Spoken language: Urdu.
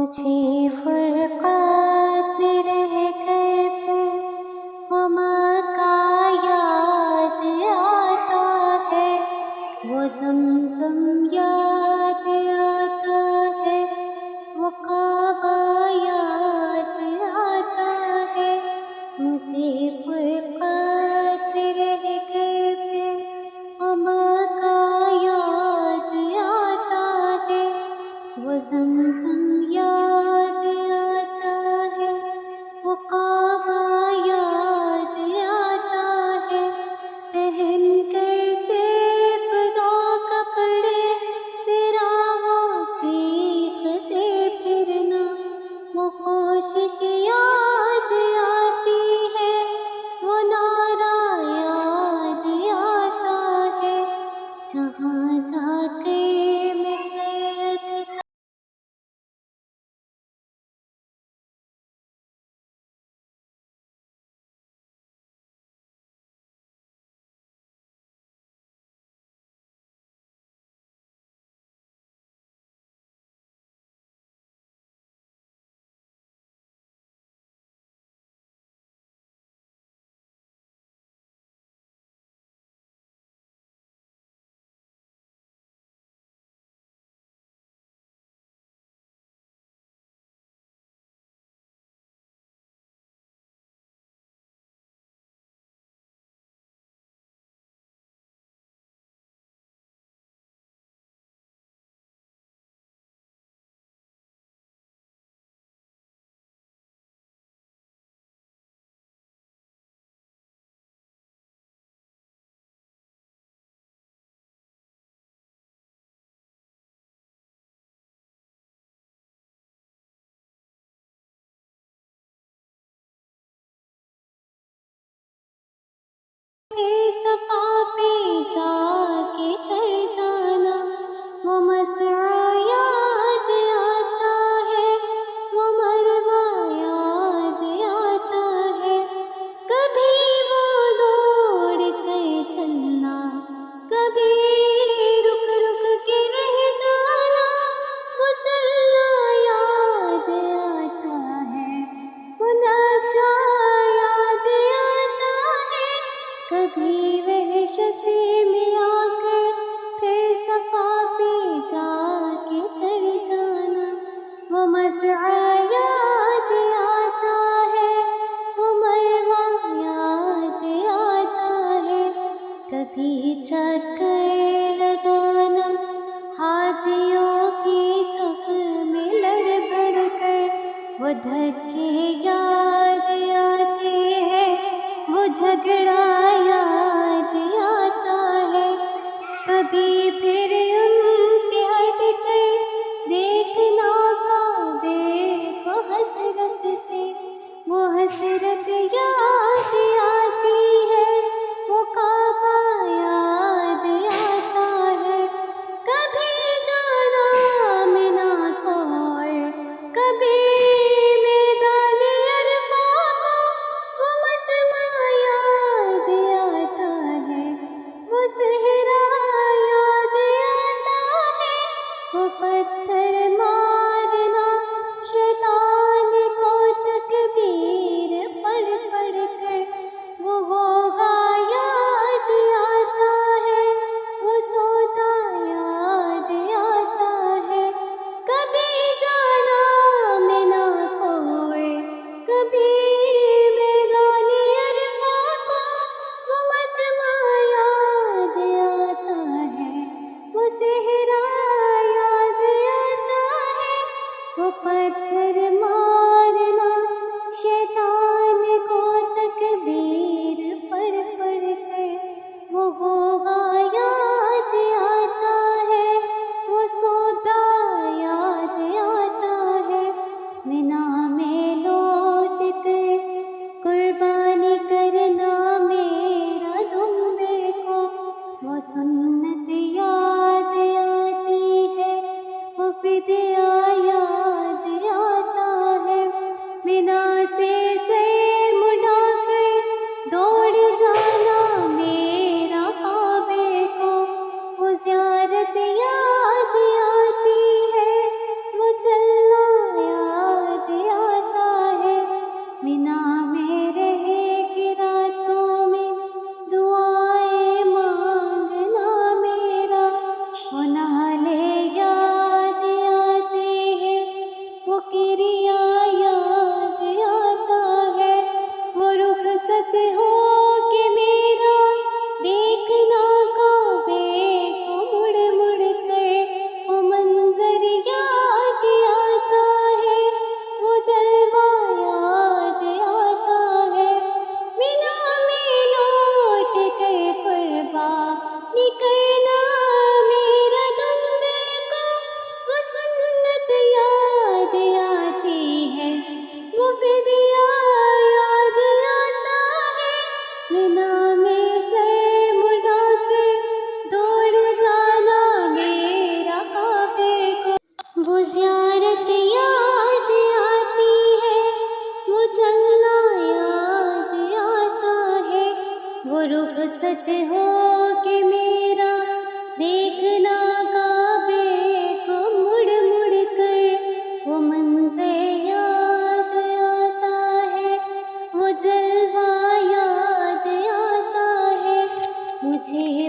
مجھے فرقات میں رہ کر پھر وہ مکہ یاد آتا ہے، وہ زمزم یاد آتا ہے، وہ کعبہ یاد آتا ہے۔ مجھے فرقات میں رہ کر پھر وہ مکہ یاد آتا ہے، وہ زمزم یاد آتا ہے، وہ کعبہ یاد آتا ہے۔ پہن کر صرف دو کپڑے میرا وہ چیختے پھرنا، وہ کوشش یاد آتی ہے، وہ نعرہ یاد آتا ہے، جہاں جا کر میں سر رکھتا پھر صفا پہ جا کے چڑھ جانا، وہ مسعی یاد آتا ہے، وہ مروا یاد آتا ہے۔ کبھی وہ دوڑ کر چلنا، کبھی رک رک کے رہ جانا، وہ چلنا یاد آتا ہے، وہ نقشہ یاد آتا ہے۔ کبھی وحشت میں آ کر پھر صفا پہ جا کے چڑھ جانا، وہ مسعی یاد آتا ہے، وہ مروا یاد آتا ہے۔ کبھی چکر لگانا حاجیوں کی صف میں لڑ بڑھ کر، وہ دھکے یاد آتے ہیں، وہ جھگڑا یاد آتا ہے۔ کبھی پھر ان سے ہٹ کر دیکھنا کعبے کو حسرت سے، وہ حسرت یاد آتی ہے، وہ کعبہ یاد آتا ہے۔ کبھی جانا منا کو اور کبھی میدان عرفہ کو، وہ مجمع یاد مجھے